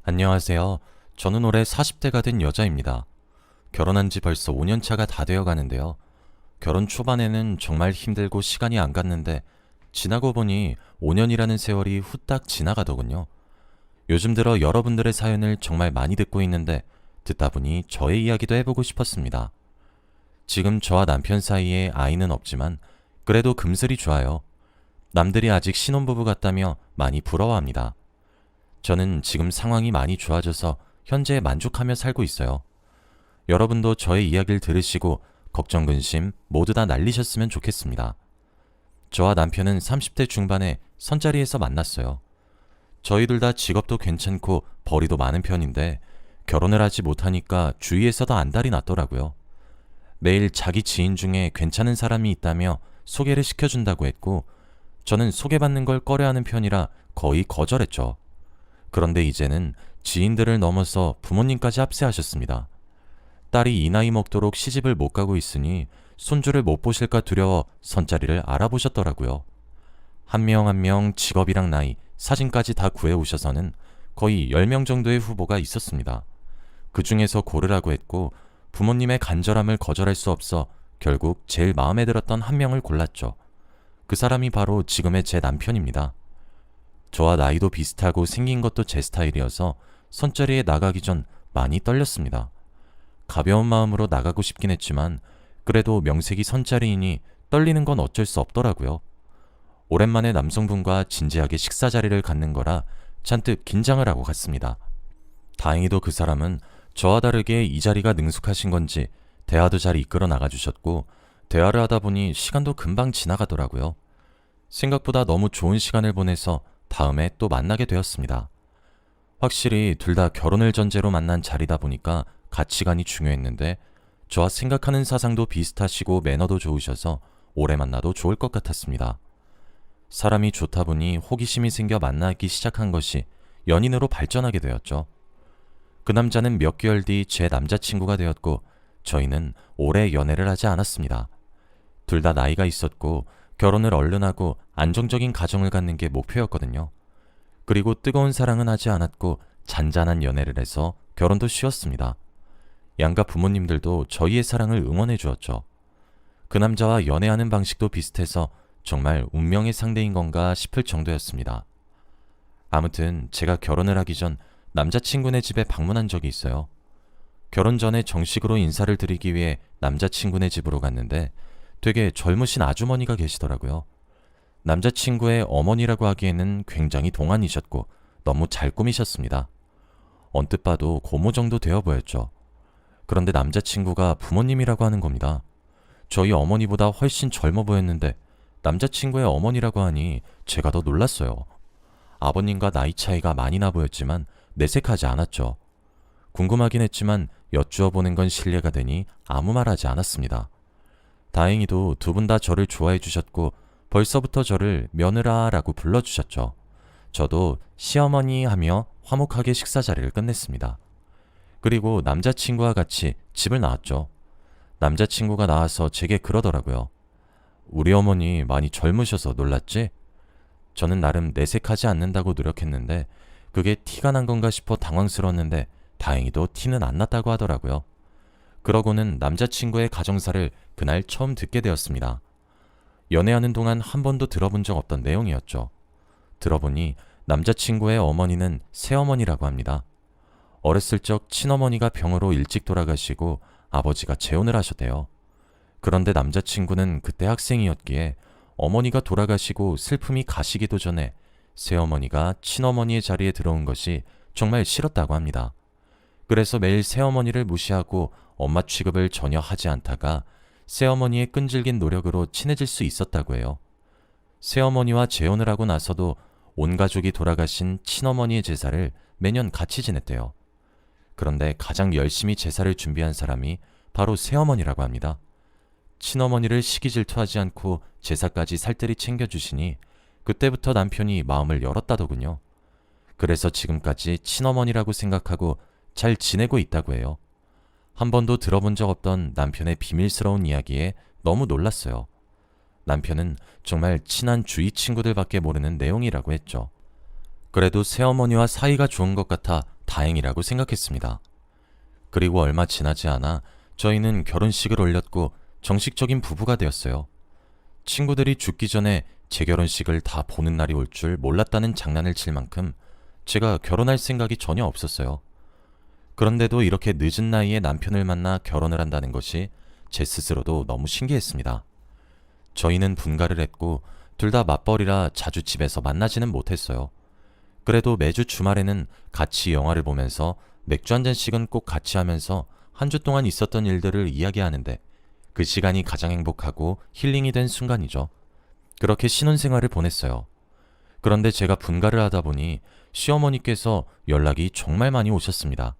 안녕하세요. 저는 올해 40대가 된 여자입니다. 결혼한 지 벌써 5년 차가 다 되어 가는데요. 결혼 초반에는 정말 힘들고 시간이 안 갔는데 지나고 보니 5년이라는 세월이 후딱 지나가더군요. 요즘 들어 여러분들의 사연을 정말 많이 듣고 있는데 듣다 보니 저의 이야기도 해보고 싶었습니다. 지금 저와 남편 사이에 아이는 없지만 그래도 금슬이 좋아요. 남들이 아직 신혼부부 같다며 많이 부러워합니다. 저는 지금 상황이 많이 좋아져서 현재 만족하며 살고 있어요. 여러분도 저의 이야기를 들으시고 걱정, 근심 모두 다 날리셨으면 좋겠습니다. 저와 남편은 30대 중반에 선자리에서 만났어요. 저희 둘 다 직업도 괜찮고 벌이도 많은 편인데 결혼을 하지 못하니까 주위에서도 안달이 났더라고요. 매일 자기 지인 중에 괜찮은 사람이 있다며 소개를 시켜준다고 했고 저는 소개받는 걸 꺼려하는 편이라 거의 거절했죠. 그런데 이제는 지인들을 넘어서 부모님까지 합세하셨습니다. 딸이 이 나이 먹도록 시집을 못 가고 있으니 손주를 못 보실까 두려워 선자리를 알아보셨더라고요. 한 명 한 명 직업이랑 나이, 사진까지 다 구해오셔서는 거의 10명 정도의 후보가 있었습니다. 그 중에서 고르라고 했고 부모님의 간절함을 거절할 수 없어 결국 제일 마음에 들었던 한 명을 골랐죠. 그 사람이 바로 지금의 제 남편입니다. 저와 나이도 비슷하고 생긴 것도 제 스타일이어서 선자리에 나가기 전 많이 떨렸습니다. 가벼운 마음으로 나가고 싶긴 했지만 그래도 명색이 선자리이니 떨리는 건 어쩔 수 없더라고요. 오랜만에 남성분과 진지하게 식사 자리를 갖는 거라 잔뜩 긴장을 하고 갔습니다. 다행히도 그 사람은 저와 다르게 이 자리가 능숙하신 건지 대화도 잘 이끌어 나가주셨고 대화를 하다 보니 시간도 금방 지나가더라고요. 생각보다 너무 좋은 시간을 보내서 다음에 또 만나게 되었습니다. 확실히 둘 다 결혼을 전제로 만난 자리다 보니까 가치관이 중요했는데 저와 생각하는 사상도 비슷하시고 매너도 좋으셔서 오래 만나도 좋을 것 같았습니다. 사람이 좋다 보니 호기심이 생겨 만나기 시작한 것이 연인으로 발전하게 되었죠. 그 남자는 몇 개월 뒤 제 남자친구가 되었고 저희는 오래 연애를 하지 않았습니다. 둘 다 나이가 있었고 결혼을 얼른 하고 안정적인 가정을 갖는 게 목표였거든요. 그리고 뜨거운 사랑은 하지 않았고 잔잔한 연애를 해서 결혼도 쉬웠습니다. 양가 부모님들도 저희의 사랑을 응원해 주었죠. 그 남자와 연애하는 방식도 비슷해서 정말 운명의 상대인 건가 싶을 정도였습니다. 아무튼 제가 결혼을 하기 전 남자친구네 집에 방문한 적이 있어요. 결혼 전에 정식으로 인사를 드리기 위해 남자친구네 집으로 갔는데 되게 젊으신 아주머니가 계시더라고요. 남자친구의 어머니라고 하기에는 굉장히 동안이셨고 너무 잘 꾸미셨습니다. 언뜻 봐도 고모 정도 되어 보였죠. 그런데 남자친구가 부모님이라고 하는 겁니다. 저희 어머니보다 훨씬 젊어 보였는데 남자친구의 어머니라고 하니 제가 더 놀랐어요. 아버님과 나이 차이가 많이 나 보였지만 내색하지 않았죠. 궁금하긴 했지만 여쭈어 보는 건 실례가 되니 아무 말 하지 않았습니다. 다행히도 두 분 다 저를 좋아해 주셨고 벌써부터 저를 며느라라고 불러주셨죠. 저도 시어머니 하며 화목하게 식사 자리를 끝냈습니다. 그리고 남자친구와 같이 집을 나왔죠. 남자친구가 나와서 제게 그러더라고요. 우리 어머니 많이 젊으셔서 놀랐지? 저는 나름 내색하지 않는다고 노력했는데 그게 티가 난 건가 싶어 당황스러웠는데 다행히도 티는 안 났다고 하더라고요. 그러고는 남자친구의 가정사를 그날 처음 듣게 되었습니다. 연애하는 동안 한 번도 들어본 적 없던 내용이었죠. 들어보니 남자친구의 어머니는 새어머니라고 합니다. 어렸을 적 친어머니가 병으로 일찍 돌아가시고 아버지가 재혼을 하셨대요. 그런데 남자친구는 그때 학생이었기에 어머니가 돌아가시고 슬픔이 가시기도 전에 새어머니가 친어머니의 자리에 들어온 것이 정말 싫었다고 합니다. 그래서 매일 새어머니를 무시하고 엄마 취급을 전혀 하지 않다가 새어머니의 끈질긴 노력으로 친해질 수 있었다고 해요. 새어머니와 재혼을 하고 나서도 온 가족이 돌아가신 친어머니의 제사를 매년 같이 지냈대요. 그런데 가장 열심히 제사를 준비한 사람이 바로 새어머니라고 합니다. 친어머니를 시기 질투하지 않고 제사까지 살뜰히 챙겨주시니 그때부터 남편이 마음을 열었다더군요. 그래서 지금까지 친어머니라고 생각하고 잘 지내고 있다고 해요. 한 번도 들어본 적 없던 남편의 비밀스러운 이야기에 너무 놀랐어요. 남편은 정말 친한 주위 친구들밖에 모르는 내용이라고 했죠. 그래도 새어머니와 사이가 좋은 것 같아 다행이라고 생각했습니다. 그리고 얼마 지나지 않아 저희는 결혼식을 올렸고 정식적인 부부가 되었어요. 친구들이 죽기 전에 제 결혼식을 다 보는 날이 올 줄 몰랐다는 장난을 칠 만큼 제가 결혼할 생각이 전혀 없었어요. 그런데도 이렇게 늦은 나이에 남편을 만나 결혼을 한다는 것이 제 스스로도 너무 신기했습니다. 저희는 분가를 했고 둘 다 맞벌이라 자주 집에서 만나지는 못했어요. 그래도 매주 주말에는 같이 영화를 보면서 맥주 한 잔씩은 꼭 같이 하면서 한 주 동안 있었던 일들을 이야기하는데 그 시간이 가장 행복하고 힐링이 된 순간이죠. 그렇게 신혼생활을 보냈어요. 그런데 제가 분가를 하다 보니 시어머니께서 연락이 정말 많이 오셨습니다.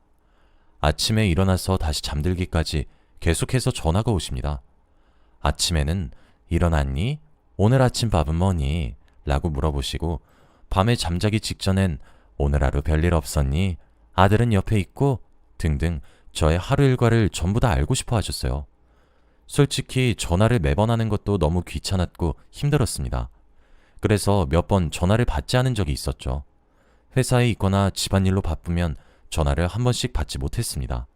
아침에 일어나서 다시 잠들기까지 계속해서 전화가 오십니다. 아침에는 일어났니? 오늘 아침 밥은 뭐니? 라고 물어보시고 밤에 잠자기 직전엔 오늘 하루 별일 없었니? 아들은 옆에 있고? 등등 저의 하루 일과를 전부 다 알고 싶어 하셨어요. 솔직히 전화를 매번 하는 것도 너무 귀찮았고 힘들었습니다. 그래서 몇 번 전화를 받지 않은 적이 있었죠. 회사에 있거나 집안일로 바쁘면 전화를 한 번씩 받지 못했습니다.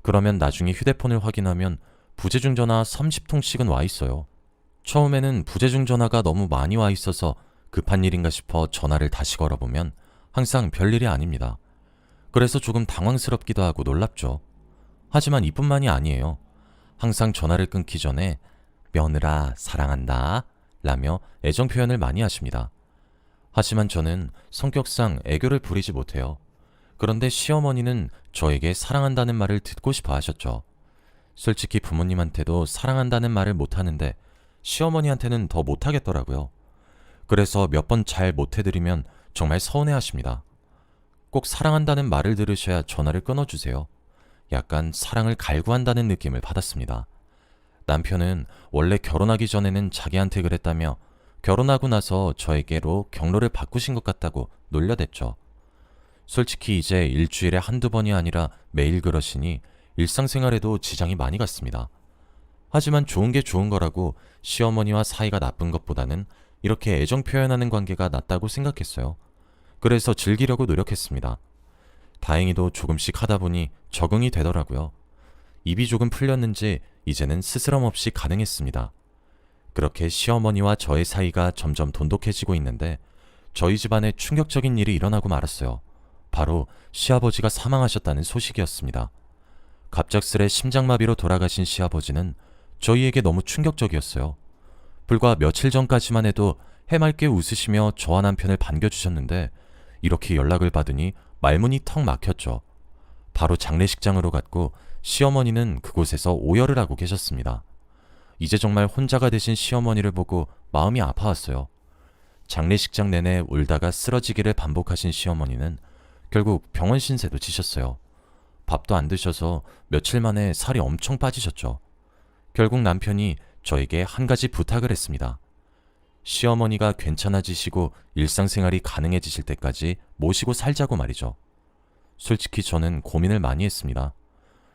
그러면 나중에 휴대폰을 확인하면 부재중 전화 30통씩은 와 있어요. 처음에는 부재중 전화가 너무 많이 와 있어서 급한 일인가 싶어 전화를 다시 걸어보면 항상 별일이 아닙니다. 그래서 조금 당황스럽기도 하고 놀랍죠. 하지만 이뿐만이 아니에요. 항상 전화를 끊기 전에 며느라 사랑한다 라며 애정 표현을 많이 하십니다. 하지만 저는 성격상 애교를 부리지 못해요. 그런데 시어머니는 저에게 사랑한다는 말을 듣고 싶어 하셨죠. 솔직히 부모님한테도 사랑한다는 말을 못하는데 시어머니한테는 더 못하겠더라고요. 그래서 몇 번 잘 못해드리면 정말 서운해 하십니다. 꼭 사랑한다는 말을 들으셔야 전화를 끊어주세요. 약간 사랑을 갈구한다는 느낌을 받았습니다. 남편은 원래 결혼하기 전에는 자기한테 그랬다며 결혼하고 나서 저에게로 경로를 바꾸신 것 같다고 놀려댔죠. 솔직히 이제 일주일에 한두 번이 아니라 매일 그러시니 일상생활에도 지장이 많이 갔습니다. 하지만 좋은 게 좋은 거라고 시어머니와 사이가 나쁜 것보다는 이렇게 애정 표현하는 관계가 낫다고 생각했어요. 그래서 즐기려고 노력했습니다. 다행히도 조금씩 하다 보니 적응이 되더라고요. 입이 조금 풀렸는지 이제는 스스럼 없이 가능했습니다. 그렇게 시어머니와 저의 사이가 점점 돈독해지고 있는데 저희 집안에 충격적인 일이 일어나고 말았어요. 바로 시아버지가 사망하셨다는 소식이었습니다. 갑작스레 심장마비로 돌아가신 시아버지는 저희에게 너무 충격적이었어요. 불과 며칠 전까지만 해도 해맑게 웃으시며 저와 남편을 반겨주셨는데 이렇게 연락을 받으니 말문이 턱 막혔죠. 바로 장례식장으로 갔고 시어머니는 그곳에서 오열을 하고 계셨습니다. 이제 정말 혼자가 되신 시어머니를 보고 마음이 아파왔어요. 장례식장 내내 울다가 쓰러지기를 반복하신 시어머니는 결국 병원 신세도 지셨어요. 밥도 안 드셔서 며칠 만에 살이 엄청 빠지셨죠. 결국 남편이 저에게 한 가지 부탁을 했습니다. 시어머니가 괜찮아지시고 일상생활이 가능해지실 때까지 모시고 살자고 말이죠. 솔직히 저는 고민을 많이 했습니다.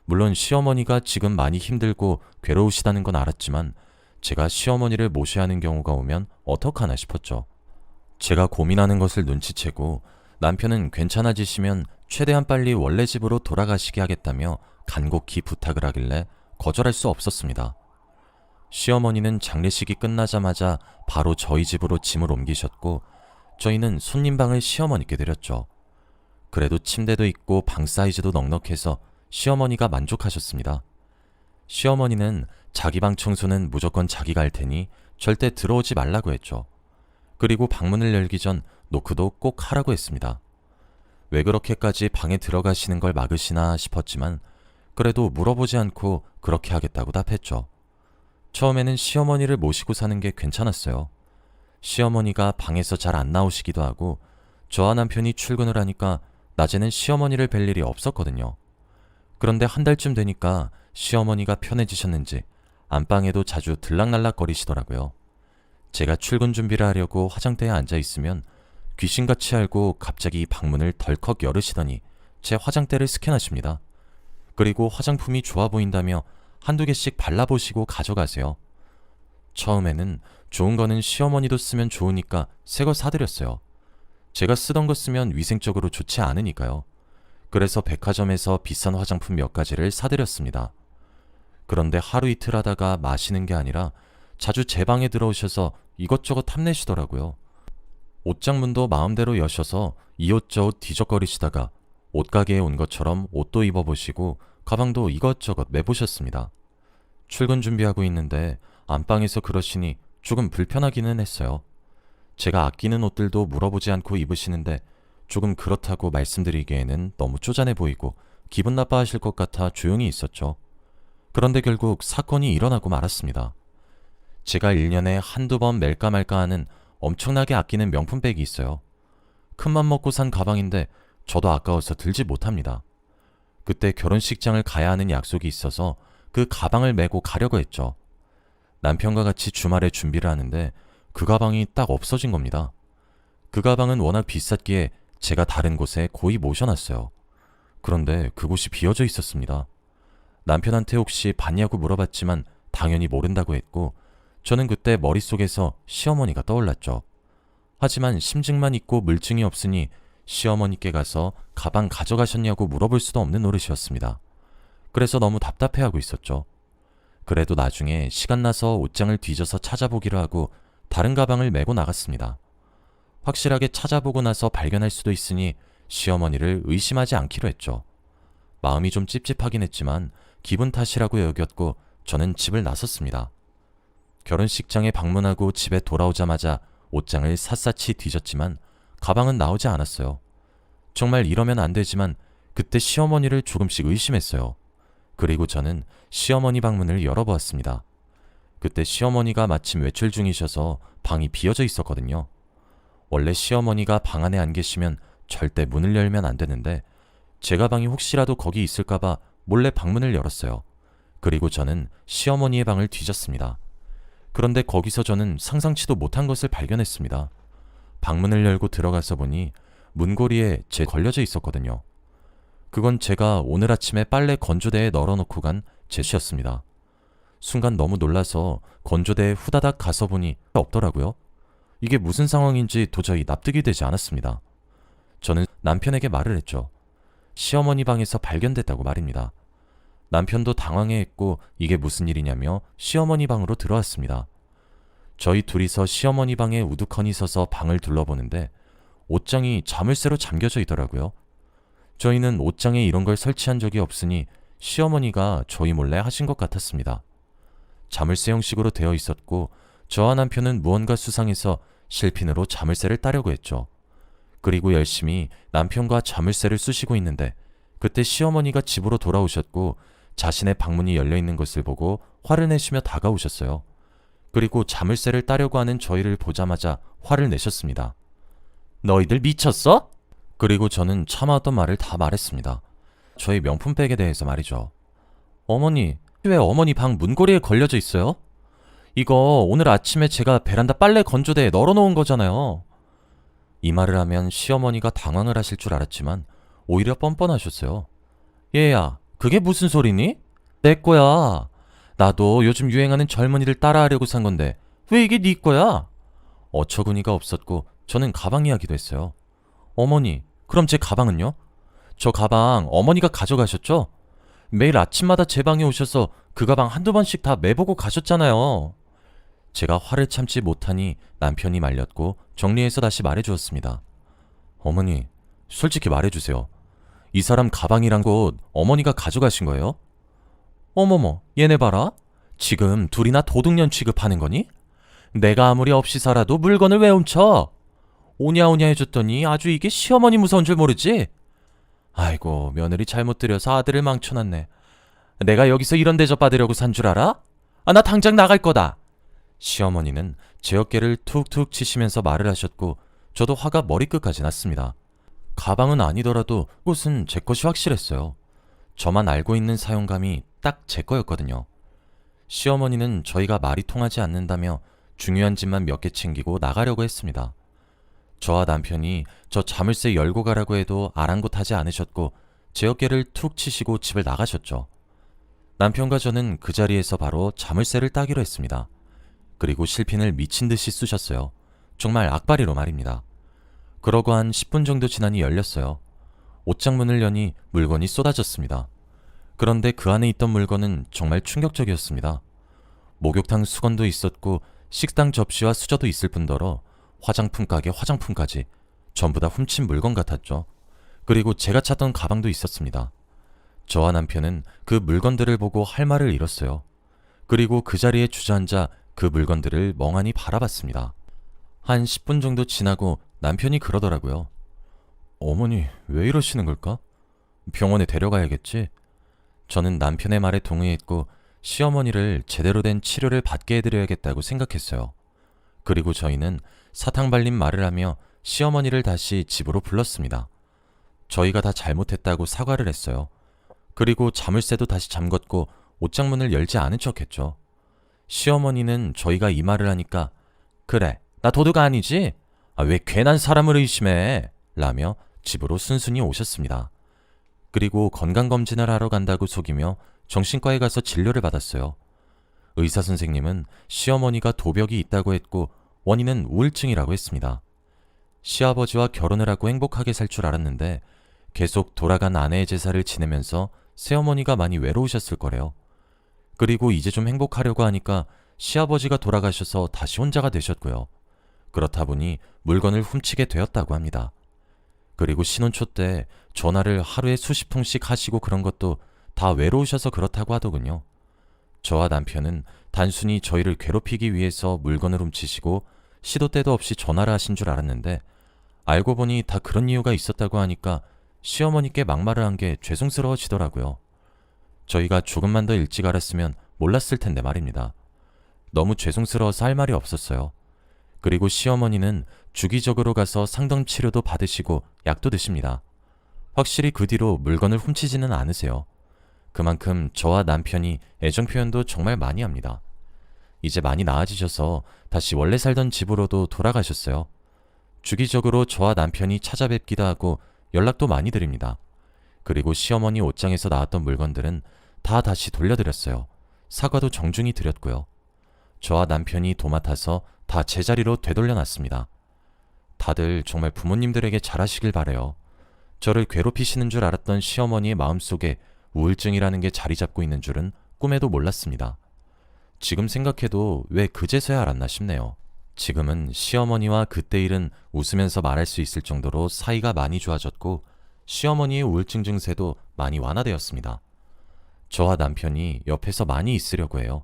물론 시어머니가 지금 많이 힘들고 괴로우시다는 건 알았지만 제가 시어머니를 모셔야 하는 경우가 오면 어떡하나 싶었죠. 제가 고민하는 것을 눈치채고 남편은 괜찮아지시면 최대한 빨리 원래 집으로 돌아가시게 하겠다며 간곡히 부탁을 하길래 거절할 수 없었습니다. 시어머니는 장례식이 끝나자마자 바로 저희 집으로 짐을 옮기셨고 저희는 손님방을 시어머니께 드렸죠. 그래도 침대도 있고 방 사이즈도 넉넉해서 시어머니가 만족하셨습니다. 시어머니는 자기 방 청소는 무조건 자기가 할 테니 절대 들어오지 말라고 했죠. 그리고 방문을 열기 전 노크도 꼭 하라고 했습니다. 왜 그렇게까지 방에 들어가시는 걸 막으시나 싶었지만 그래도 물어보지 않고 그렇게 하겠다고 답했죠. 처음에는 시어머니를 모시고 사는 게 괜찮았어요. 시어머니가 방에서 잘 안 나오시기도 하고 저와 남편이 출근을 하니까 낮에는 시어머니를 뵐 일이 없었거든요. 그런데 한 달쯤 되니까 시어머니가 편해지셨는지 안방에도 자주 들락날락거리시더라고요. 제가 출근 준비를 하려고 화장대에 앉아 있으면 귀신같이 알고 갑자기 방문을 덜컥 열으시더니 제 화장대를 스캔하십니다. 그리고 화장품이 좋아 보인다며 한두 개씩 발라보시고 가져가세요. 처음에는 좋은 거는 시어머니도 쓰면 좋으니까 새 거 사드렸어요. 제가 쓰던 거 쓰면 위생적으로 좋지 않으니까요. 그래서 백화점에서 비싼 화장품 몇 가지를 사드렸습니다. 그런데 하루 이틀 하다가 마시는 게 아니라 자주 제 방에 들어오셔서 이것저것 탐내시더라고요. 옷장문도 마음대로 여셔서 이옷저옷 뒤적거리시다가 옷가게에 온 것처럼 옷도 입어보시고 가방도 이것저것 매보셨습니다. 출근 준비하고 있는데 안방에서 그러시니 조금 불편하기는 했어요. 제가 아끼는 옷들도 물어보지 않고 입으시는데 조금 그렇다고 말씀드리기에는 너무 쪼잔해 보이고 기분 나빠하실 것 같아 조용히 있었죠. 그런데 결국 사건이 일어나고 말았습니다. 제가 1년에 한두 번 멜까 말까 하는 엄청나게 아끼는 명품백이 있어요. 큰맘 먹고 산 가방인데 저도 아까워서 들지 못합니다. 그때 결혼식장을 가야 하는 약속이 있어서 그 가방을 메고 가려고 했죠. 남편과 같이 주말에 준비를 하는데 그 가방이 딱 없어진 겁니다. 그 가방은 워낙 비쌌기에 제가 다른 곳에 고이 모셔놨어요. 그런데 그곳이 비어져 있었습니다. 남편한테 혹시 봤냐고 물어봤지만 당연히 모른다고 했고 저는 그때 머릿속에서 시어머니가 떠올랐죠. 하지만 심증만 있고 물증이 없으니 시어머니께 가서 가방 가져가셨냐고 물어볼 수도 없는 노릇이었습니다. 그래서 너무 답답해하고 있었죠. 그래도 나중에 시간 나서 옷장을 뒤져서 찾아보기로 하고 다른 가방을 메고 나갔습니다. 확실하게 찾아보고 나서 발견할 수도 있으니 시어머니를 의심하지 않기로 했죠. 마음이 좀 찝찝하긴 했지만 기분 탓이라고 여겼고 저는 집을 나섰습니다. 결혼식장에 방문하고 집에 돌아오자마자 옷장을 샅샅이 뒤졌지만 가방은 나오지 않았어요. 정말 이러면 안 되지만 그때 시어머니를 조금씩 의심했어요. 그리고 저는 시어머니 방문을 열어보았습니다. 그때 시어머니가 마침 외출 중이셔서 방이 비어져 있었거든요. 원래 시어머니가 방 안에 안 계시면 절대 문을 열면 안 되는데 제 가방이 혹시라도 거기 있을까봐 몰래 방문을 열었어요. 그리고 저는 시어머니의 방을 뒤졌습니다. 그런데 거기서 저는 상상치도 못한 것을 발견했습니다. 방문을 열고 들어가서 보니 문고리에 제 걸려져 있었거든요. 그건 제가 오늘 아침에 빨래 건조대에 널어놓고 간 제시였습니다. 순간 너무 놀라서 건조대에 후다닥 가서 보니 없더라고요. 이게 무슨 상황인지 도저히 납득이 되지 않았습니다. 저는 남편에게 말을 했죠. 시어머니 방에서 발견됐다고 말입니다. 남편도 당황해했고 이게 무슨 일이냐며 시어머니 방으로 들어왔습니다. 저희 둘이서 시어머니 방에 우두커니 서서 방을 둘러보는데 옷장이 자물쇠로 잠겨져 있더라고요. 저희는 옷장에 이런 걸 설치한 적이 없으니 시어머니가 저희 몰래 하신 것 같았습니다. 자물쇠 형식으로 되어 있었고 저와 남편은 무언가 수상해서 실핀으로 자물쇠를 따려고 했죠. 그리고 열심히 남편과 자물쇠를 쑤시고 있는데 그때 시어머니가 집으로 돌아오셨고 자신의 방문이 열려있는 것을 보고 화를 내시며 다가오셨어요. 그리고 자물쇠를 따려고 하는 저희를 보자마자 화를 내셨습니다. 너희들 미쳤어? 그리고 저는 참아왔던 말을 다 말했습니다. 저희 명품백에 대해서 말이죠. 어머니, 왜 어머니 방 문고리에 걸려져 있어요? 이거 오늘 아침에 제가 베란다 빨래 건조대에 널어놓은 거잖아요. 이 말을 하면 시어머니가 당황을 하실 줄 알았지만 오히려 뻔뻔하셨어요. 얘야, 그게 무슨 소리니? 내 거야. 나도 요즘 유행하는 젊은이를 따라하려고 산 건데 왜 이게 네 거야? 어처구니가 없었고 저는 가방 이야기도 했어요. 어머니, 그럼 제 가방은요? 저 가방 어머니가 가져가셨죠? 매일 아침마다 제 방에 오셔서 그 가방 한두 번씩 다 매보고 가셨잖아요. 제가 화를 참지 못하니 남편이 말렸고 정리해서 다시 말해주었습니다. 어머니, 솔직히 말해주세요. 이 사람 가방이란 곳 어머니가 가져가신 거예요? 어머머, 얘네 봐라. 지금 둘이나 도둑년 취급하는 거니? 내가 아무리 없이 살아도 물건을 왜 훔쳐? 오냐오냐 해줬더니 아주 이게 시어머니 무서운 줄 모르지? 아이고, 며느리 잘못 들여서 아들을 망쳐놨네. 내가 여기서 이런 대접 받으려고 산 줄 알아? 아, 나 당장 나갈 거다. 시어머니는 제 어깨를 툭툭 치시면서 말을 하셨고 저도 화가 머리끝까지 났습니다. 가방은 아니더라도 옷은 제 것이 확실했어요. 저만 알고 있는 사용감이 딱 제 거였거든요. 시어머니는 저희가 말이 통하지 않는다며 중요한 집만 몇 개 챙기고 나가려고 했습니다. 저와 남편이 저 자물쇠 열고 가라고 해도 아랑곳하지 않으셨고 제 어깨를 툭 치시고 집을 나가셨죠. 남편과 저는 그 자리에서 바로 자물쇠를 따기로 했습니다. 그리고 실핀을 미친 듯이 쑤셨어요. 정말 악바리로 말입니다. 그러고 한 10분 정도 지나니 열렸어요. 옷장문을 여니 물건이 쏟아졌습니다. 그런데 그 안에 있던 물건은 정말 충격적이었습니다. 목욕탕 수건도 있었고 식당 접시와 수저도 있을 뿐더러 화장품 가게 화장품까지 전부 다 훔친 물건 같았죠. 그리고 제가 찾던 가방도 있었습니다. 저와 남편은 그 물건들을 보고 할 말을 잃었어요. 그리고 그 자리에 주저앉아 그 물건들을 멍하니 바라봤습니다. 한 10분 정도 지나고 남편이 그러더라고요. 어머니, 왜 이러시는 걸까? 병원에 데려가야겠지? 저는 남편의 말에 동의했고 시어머니를 제대로 된 치료를 받게 해드려야겠다고 생각했어요. 그리고 저희는 사탕 발린 말을 하며 시어머니를 다시 집으로 불렀습니다. 저희가 다 잘못했다고 사과를 했어요. 그리고 자물쇠도 다시 잠궜고 옷장문을 열지 않은 척했죠. 시어머니는 저희가 이 말을 하니까 그래, 나 도둑 아니지? 왜 괜한 사람을 의심해? 라며 집으로 순순히 오셨습니다. 그리고 건강검진을 하러 간다고 속이며 정신과에 가서 진료를 받았어요. 의사 선생님은 시어머니가 도벽이 있다고 했고 원인은 우울증이라고 했습니다. 시아버지와 결혼을 하고 행복하게 살 줄 알았는데 계속 돌아간 아내의 제사를 지내면서 새어머니가 많이 외로우셨을 거래요. 그리고 이제 좀 행복하려고 하니까 시아버지가 돌아가셔서 다시 혼자가 되셨고요. 그렇다 보니 물건을 훔치게 되었다고 합니다. 그리고 신혼초 때 전화를 하루에 수십 통씩 하시고 그런 것도 다 외로우셔서 그렇다고 하더군요. 저와 남편은 단순히 저희를 괴롭히기 위해서 물건을 훔치시고 시도 때도 없이 전화를 하신 줄 알았는데 알고 보니 다 그런 이유가 있었다고 하니까 시어머니께 막말을 한 게 죄송스러워지더라고요. 저희가 조금만 더 일찍 알았으면 몰랐을 텐데 말입니다. 너무 죄송스러워서 할 말이 없었어요. 그리고 시어머니는 주기적으로 가서 상담 치료도 받으시고 약도 드십니다. 확실히 그 뒤로 물건을 훔치지는 않으세요. 그만큼 저와 남편이 애정 표현도 정말 많이 합니다. 이제 많이 나아지셔서 다시 원래 살던 집으로도 돌아가셨어요. 주기적으로 저와 남편이 찾아뵙기도 하고 연락도 많이 드립니다. 그리고 시어머니 옷장에서 나왔던 물건들은 다 다시 돌려드렸어요. 사과도 정중히 드렸고요. 저와 남편이 도맡아서 다 제자리로 되돌려놨습니다. 다들 정말 부모님들에게 잘하시길 바래요. 저를 괴롭히시는 줄 알았던 시어머니의 마음속에 우울증이라는 게 자리 잡고 있는 줄은 꿈에도 몰랐습니다. 지금 생각해도 왜 그제서야 알았나 싶네요. 지금은 시어머니와 그때 일은 웃으면서 말할 수 있을 정도로 사이가 많이 좋아졌고 시어머니의 우울증 증세도 많이 완화되었습니다. 저와 남편이 옆에서 많이 있으려고 해요.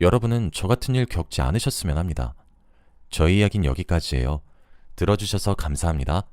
여러분은 저 같은 일 겪지 않으셨으면 합니다. 저희 이야기는 여기까지예요. 들어주셔서 감사합니다.